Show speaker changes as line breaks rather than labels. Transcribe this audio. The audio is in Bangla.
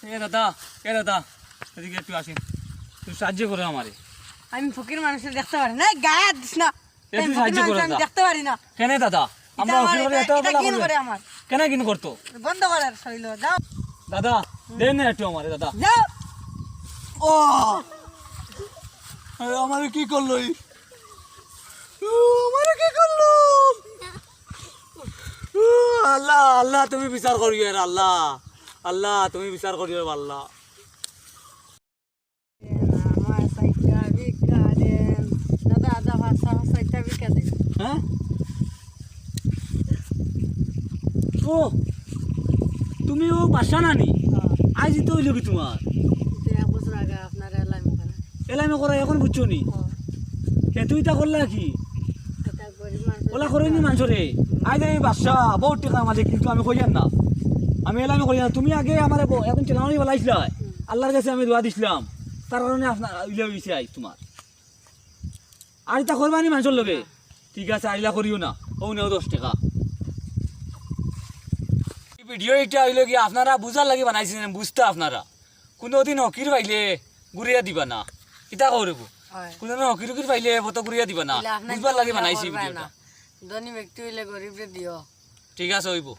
দাদা এদিকে একটু আসেন, তুই সাহায্য করো আমারে।
আমি ফকির মানুষের দেখতে পারি না, গায়ে দিস না।
একটু সাহায্য করো
আমি
দাদা।
দেখতে পারি না।
কেন দাদা আমরা ফকির করে এত
এটা
বলা
কিন
করলে
করে আমার
কেন কিন করতো?
বন্ধ করার শৈল যাও
দাদা দেন না একটু আমারে দাদা।
যাও।
ও আমারে কি করলো? আমারে কি করলো? আল্লাহ আল্লাহ তুমি বিচার করিও রে আল্লাহ, আল্লাহ তুমি বিচার করিও আল্লাহ।
আমার সাইটা বিকা দেন দাদা, আদা ভাষা সাইটা বিকা দেন।
হ্যাঁ ও তুমি ও বাসা নানি আজ তো হইল কি তোমার?
এক বছর আগে আপনার এলাম ওখানে
এলামে করা এখন বুঝছো নি? তুই তা করলা কি
এটা গরিব মানুষ
ওলা করেনি মানুষরে? আজ এই বাসা বহুত টাকা আমাদের, কিন্তু আমি কইয়ান না, আমি এলামে করি না। তুমি আগে আমার এখন চেনানি বলাইছিল, আল্লাহর কাছে আমি দোয়া দিছিলাম, তার কারণে আপনার ইলে হয়েছে আজ তোমার। আর তা করবানি মানুষের লগে? ঠিক আছে আইলা করিও না, ও নেও 10 টাকা। ভিডিও এটা হইল কি আপনারা বুঝার লাগে বানাইছেন, বুঝতে আপনারা কোনোদিন হকির পাইলে ঘুরিয়া দিবা না, ইটা করবো।
হয়
কোনোদিন হকির পাইলে বত ঘুরিয়া দিবা না, বুঝবার লাগে বানাইছি ভিডিওটা।
ধনী ব্যক্তি হইলে গরিবরে দিও।
ঠিক আছে হইব।